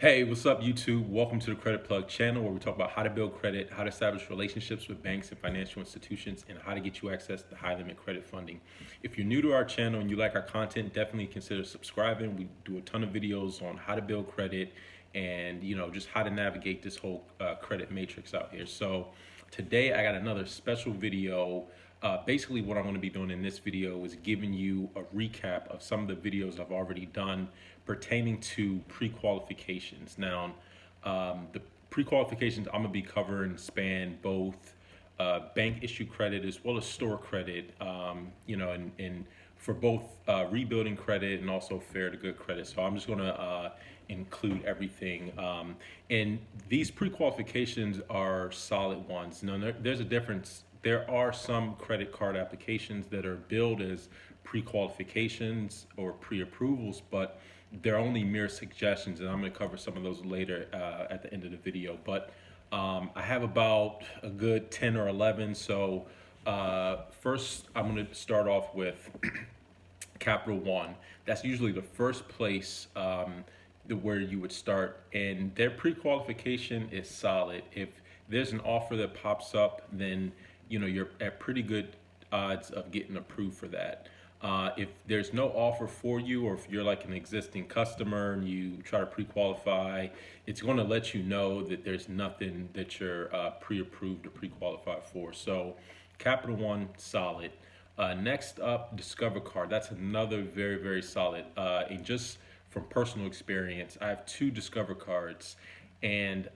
Hey, what's up, YouTube? Welcome to the Credit Plug channel where we talk about how to build credit, how to establish relationships with banks and financial institutions, and how to get you access to high limit credit funding. If you're new to our channel and you like our content, definitely consider subscribing. We do a ton of videos on how to build credit and just how to navigate this whole credit matrix out here. So today I got another special video. Basically what I'm going to be doing in this video is giving you a recap of some of the videos I've already done pertaining to pre-qualifications. Now, the pre-qualifications I'm going to be covering span both bank issue credit as well as store credit, and for both rebuilding credit and also fair to good credit. So I'm just going to include everything. And these pre-qualifications are solid ones. Now, there's a difference. There are some credit card applications that are billed as pre-qualifications or pre-approvals, but they're only mere suggestions, and I'm going to cover some of those later at the end of the video. But I have about a good 10 or 11. So first, I'm going to start off with Capital One. That's usually the first place where you would start, and their pre-qualification is solid. If there's an offer that pops up, then you're at pretty good odds of getting approved for that. If there's no offer for you, or if you're like an existing customer and you try to pre-qualify, it's going to let you know that there's nothing that you're pre-approved or pre-qualified for. So Capital One, solid. Next up, Discover Card. That's another very, very solid. And just from personal experience, I have two Discover Cards, and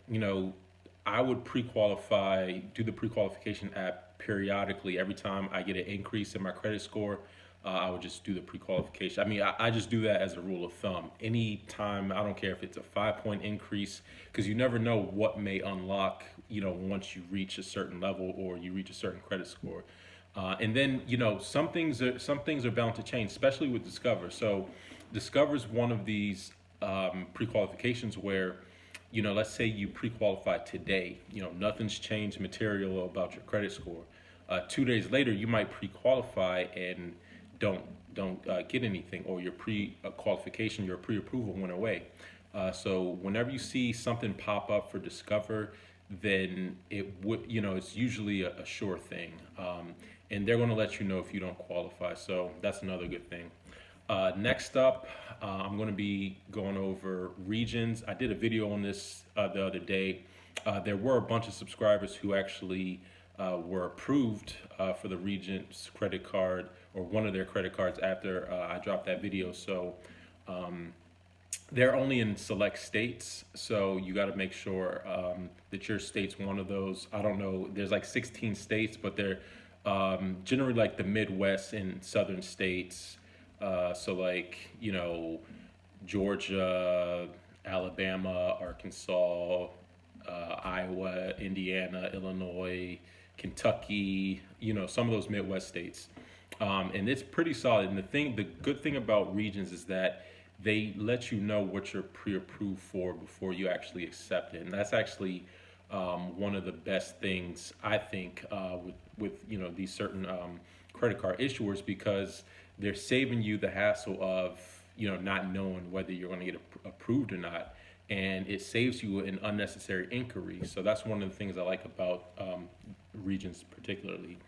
I would pre-qualify, do the pre-qualification app periodically. Every time I get an increase in my credit score, I would just do the pre-qualification. I mean, I just do that as a rule of thumb. Anytime, I don't care if it's a 5-point increase, because you never know what may unlock, once you reach a certain level or you reach a certain credit score. And then, some things are bound to change, especially with Discover. So Discover is one of these pre-qualifications where, let's say you pre-qualify today, nothing's changed material about your credit score. 2 days later, you might pre-qualify and don't get anything, or your pre-qualification, your pre-approval went away. So whenever you see something pop up for Discover, then it would, it's usually a sure thing. And they're going to let you know if you don't qualify. So that's another good thing. Next up, I'm going to be going over regions. I did a video on this the other day. There were a bunch of subscribers who actually were approved for the Regions credit card, or one of their credit cards, after I dropped that video. So they're only in select states, so you got to make sure that your state's one of those. I don't know, there's like 16 states, but they're generally like the Midwest and southern states. So like, Georgia, Alabama, Arkansas, Iowa, Indiana, Illinois, Kentucky, some of those Midwest states. And it's pretty solid. And the good thing about regions is that they let you know what you're pre-approved for before you actually accept it. And that's actually one of the best things, I think, with these certain credit card issuers, because they're saving you the hassle of not knowing whether you're going to get approved or not, and it saves you an unnecessary inquiry. So that's one of the things I like about regions particularly.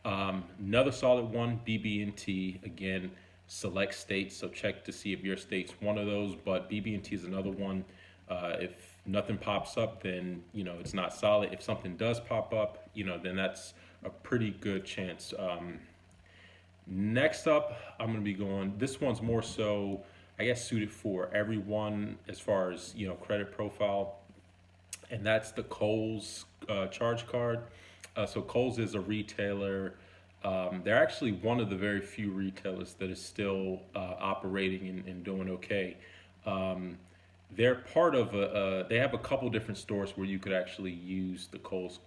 Another solid one, BB&T. Again, select states, so check to see if your state's one of those. But BB&T is another one. If nothing pops up, then it's not solid. If something does pop up, then that's a pretty good chance. Next up, I'm going to be going, this one's more so, I guess, suited for everyone as far as, credit profile. And that's the Kohl's charge card. So Kohl's is a retailer. They're actually one of the very few retailers that is still operating and doing okay. They're part of they have a couple different stores where you could actually use the Kohl's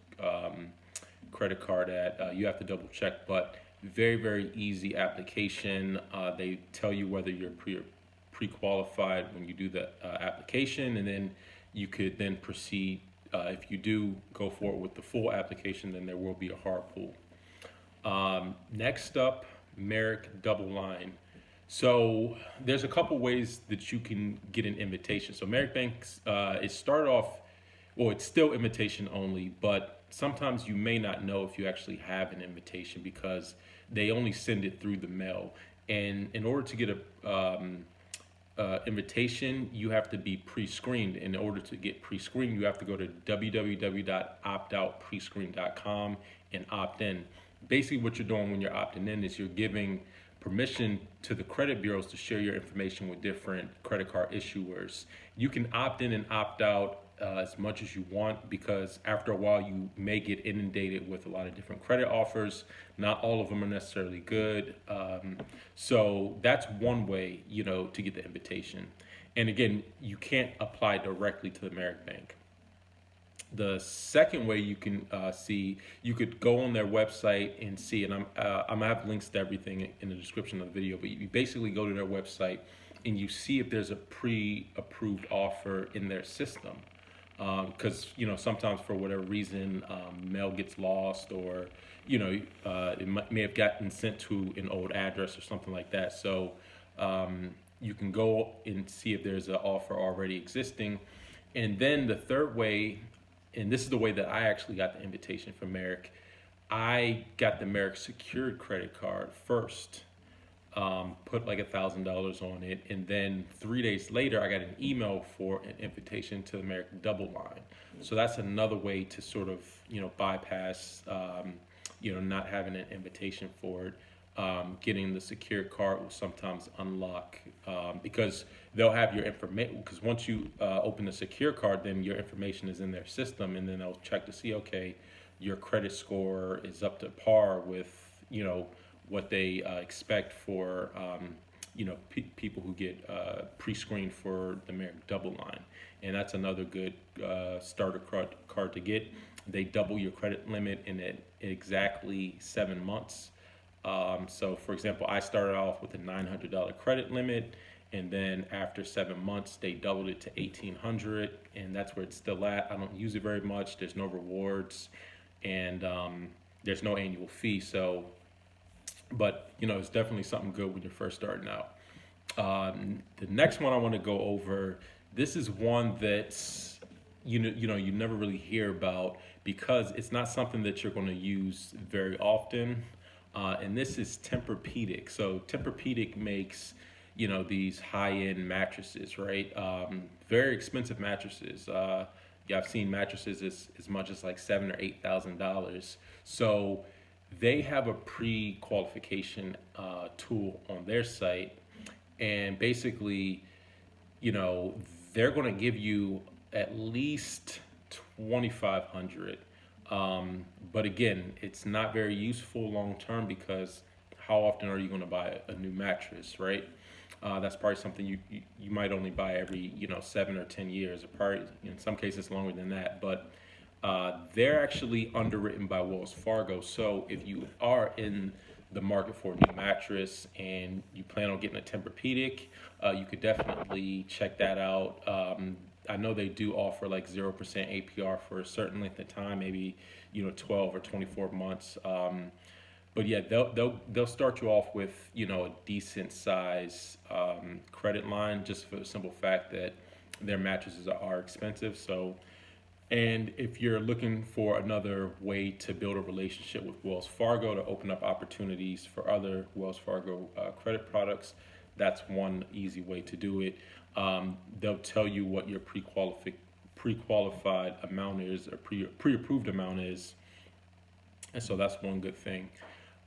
credit card at. You have to double check, but very, very easy application. They tell you whether you're pre-qualified when you do the application, and then you could then proceed. If you do go forward with the full application, then there will be a hard pull. Next up, Merrick Double Line. So there's a couple ways that you can get an invitation. So Merrick Banks, it started off, well, it's still invitation only, but sometimes you may not know if you actually have an invitation because they only send it through the mail. And in order to get a invitation, you have to be pre-screened. In order to get pre-screened, you have to go to www.optoutprescreen.com and opt in. Basically, what you're doing when you're opting in is you're giving permission to the credit bureaus to share your information with different credit card issuers. You can opt in and opt out as much as you want, because after a while you may get inundated with a lot of different credit offers. Not all of them are necessarily good. So that's one way, to get the invitation. And again, you can't apply directly to the Merrick Bank. The second way you can see, you could go on their website and see, and I'm gonna have links to everything in the description of the video, but you basically go to their website and you see if there's a pre-approved offer in their system. Because sometimes for whatever reason, mail gets lost, or it may have gotten sent to an old address or something like that. So you can go and see if there's an offer already existing. And then the third way, and this is the way that I actually got the invitation from Merrick. I got the Merrick secured credit card first, put like $1,000 on it, and then 3 days later I got an email for an invitation to the Merrick double line. So that's another way to sort of bypass not having an invitation for it. Getting the secured card will sometimes unlock, because they'll have your information. Because once you open the secure card, then your information is in their system, and then they'll check to see, okay, your credit score is up to par with what they expect for people who get pre-screened for the Merrick double line. And that's another good starter card to get. They double your credit limit in exactly 7 months. So for example, I started off with a $900 credit limit, and then after 7 months they doubled it to $1,800, and that's where it's still at. I don't use it very much. There's no rewards, and there's no annual fee. So, but it's definitely something good when you're first starting out. The next one I want to go over, this is one that's you never really hear about, because it's not something that you're going to use very often. And this is Tempur-Pedic. So Tempur-Pedic makes, these high-end mattresses, right? Very expensive mattresses. I've seen mattresses as much as like $7,000 or $8,000. So they have a pre-qualification tool on their site, and basically, they're going to give you at least $2,500. But again, it's not very useful long term, because how often are you going to buy a new mattress, right? That's probably something you might only buy every 7 or 10 years, or probably in some cases longer than that. But they're actually underwritten by Wells Fargo. So if you are in the market for a new mattress and you plan on getting a Tempur-Pedic, you could definitely check that out. I know they do offer like 0% APR for a certain length of time, maybe 12 or 24 months. But yeah, they'll start you off with a decent size credit line, just for the simple fact that their mattresses are expensive. So, and if you're looking for another way to build a relationship with Wells Fargo to open up opportunities for other Wells Fargo credit products, that's one easy way to do it. They'll tell you what your pre-qualified amount is, or pre-approved amount is, and so that's one good thing.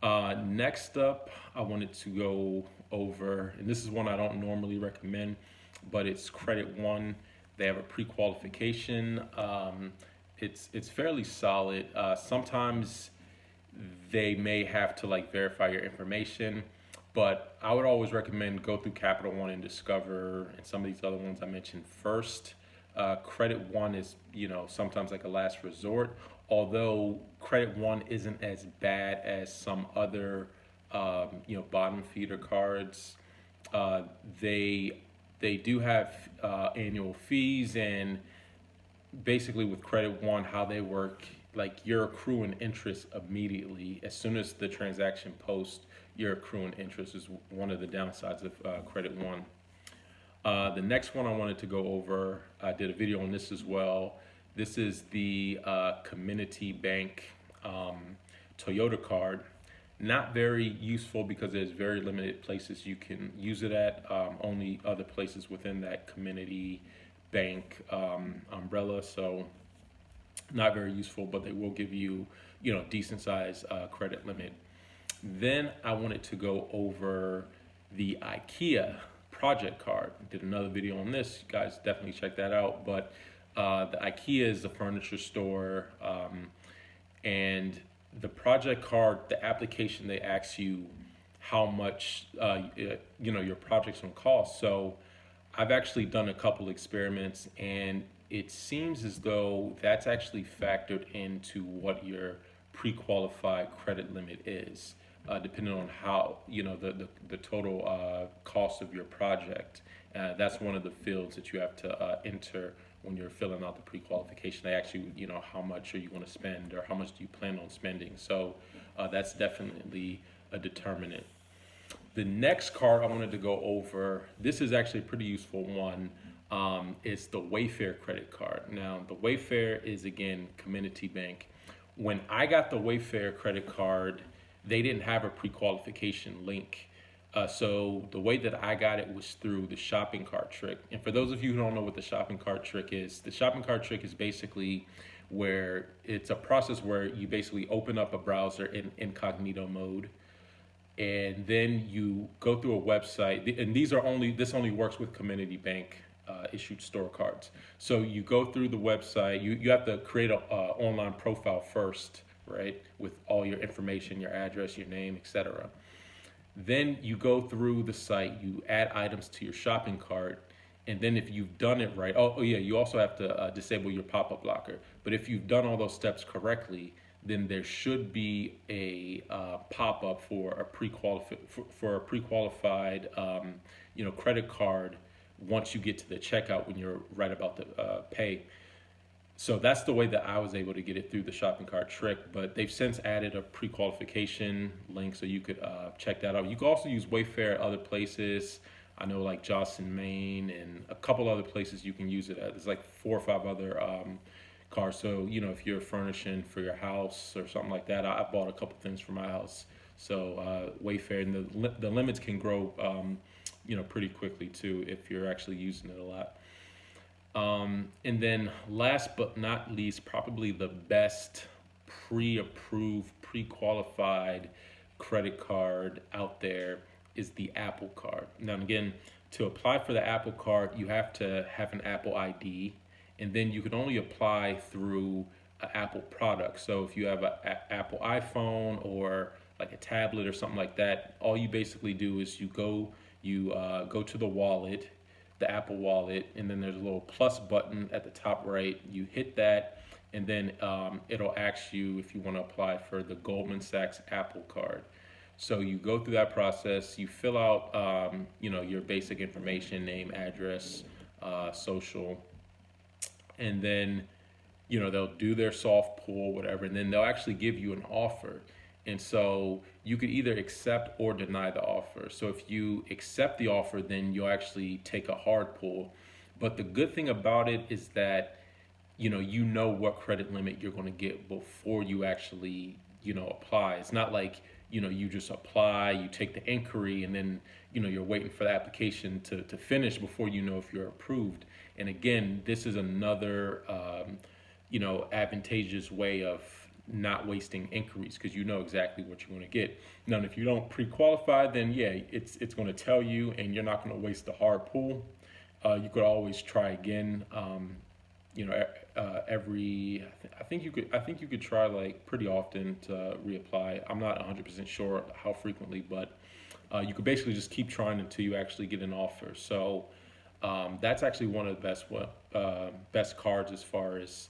Next up, I wanted to go over, and this is one I don't normally recommend, but it's Credit One. They have a pre-qualification. It's fairly solid. Sometimes they may have to verify your information, but I would always recommend go through Capital One and Discover and some of these other ones I mentioned first. Credit One is sometimes like a last resort, although Credit One isn't as bad as some other bottom feeder cards. They do have annual fees, and basically with Credit One, how they work like you're accruing interest immediately as soon as the transaction posts. You're accruing interest is one of the downsides of credit one. The next one I wanted to go over, I did a video on this as well. This is the Community Bank Toyota card. Not very useful because there's very limited places you can use it at. Only other places within that community bank umbrella. So not very useful, but they will give you, decent size credit limit. Then I wanted to go over the Ikea project card. Did another video on this. You guys definitely check that out. But the Ikea is a furniture store, and the project card, the application, they ask you how much your project's gonna cost. So I've actually done a couple experiments, and it seems as though that's actually factored into what your pre-qualified credit limit is, depending on how the total cost of your project. That's one of the fields that you have to enter when you're filling out the pre-qualification. They ask you, how much are you going to spend, or how much do you plan on spending? So that's definitely a determinant. The next card I wanted to go over, this is actually a pretty useful one. It's the Wayfarer credit card. Now, the Wayfarer is, again, community bank. When I got the Wayfarer credit card, they didn't have a pre-qualification link. So the way that I got it was through the shopping cart trick. And for those of you who don't know what the shopping cart trick is, the shopping cart trick is basically where it's a process where you basically open up a browser in incognito mode, and then you go through a website. And this only works with community bank issued store cards. So you go through the website. You have to create an online profile first, right, with all your information, your address, your name, etc. Then you go through the site, you add items to your shopping cart, and then if you've done it right, you also have to disable your pop-up blocker. But if you've done all those steps correctly, then there should be a pop-up for a pre-qualified credit card once you get to the checkout when you're right about to pay. So that's the way that I was able to get it through the shopping cart trick, but they've since added a pre-qualification link, so you could check that out. You can also use Wayfair at other places. I know, like Johnson, Maine, and a couple other places you can use it at. There's like 4 or 5 other cards. So, if you're furnishing for your house or something like that, I bought a couple things for my house. So Wayfair, and the limits can grow, pretty quickly too if you're actually using it a lot. And then last but not least, probably the best pre-approved, pre-qualified credit card out there is the Apple Card. Now, again, to apply for the Apple Card, you have to have an Apple ID, and then you can only apply through an Apple product. So if you have an Apple iPhone or like a tablet or something like that, all you basically do is you go to the wallet, the Apple Wallet, and then there's a little plus button at the top right. You hit that, and then it'll ask you if you want to apply for the Goldman Sachs Apple Card. So you go through that process, you fill out your basic information, name, address, social, and then they'll do their soft pull, whatever, and then they'll actually give you an offer. And so you could either accept or deny the offer. So if you accept the offer, then you'll actually take a hard pull. But the good thing about it is that you know what credit limit you're going to get before you actually apply. It's not like you just apply, you take the inquiry, and then you're waiting for the application to finish before you know if you're approved. And again, this is another advantageous way of not wasting inquiries, because you know exactly what you're going to get. Now, if you don't pre-qualify, then it's going to tell you, and you're not going to waste the hard pull. You could always try again. I think you could try like pretty often to reapply. I'm not 100% sure how frequently, but you could basically just keep trying until you actually get an offer. So that's actually one of the best cards as far as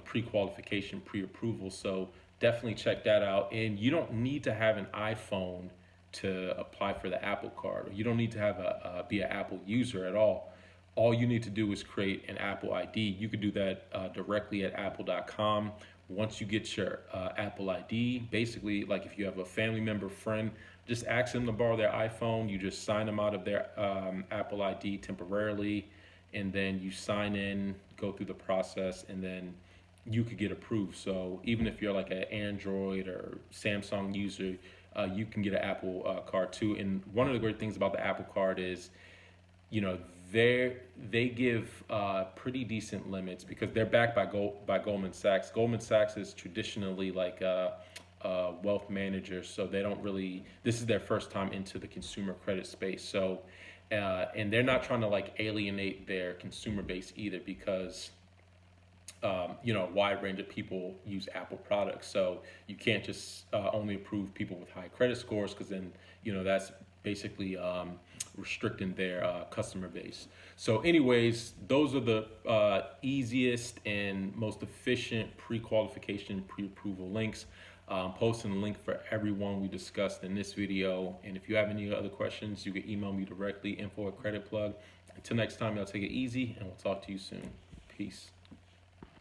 pre-qualification, pre-approval. So definitely check that out. And you don't need to have an iPhone to apply for the Apple Card, or you don't need to have be an Apple user at all. All you need to do is create an Apple ID. You could do that directly at apple.com, Once you get your Apple ID, basically, like if you have a family member, friend, just ask them to borrow their iPhone. You just sign them out of their Apple ID temporarily, and then you sign in, go through the process, and then you could get approved. So even if you're like an Android or Samsung user, you can get an Apple card too. And one of the great things about the Apple card is, you know, they give pretty decent limits because they're backed by Goldman Sachs. Goldman Sachs is traditionally like a wealth manager, so they don't really. This is their first time into the consumer credit space. So, and they're not trying to like alienate their consumer base either because. You know, a wide range of people use Apple products. So you can't just only approve people with high credit scores because then, you know, that's basically restricting their customer base. So anyways, those are the easiest and most efficient pre-qualification, pre-approval links. Posting a link for everyone we discussed in this video. And if you have any other questions, you can email me directly, info@creditplug. Until next time, y'all take it easy and we'll talk to you soon. Peace.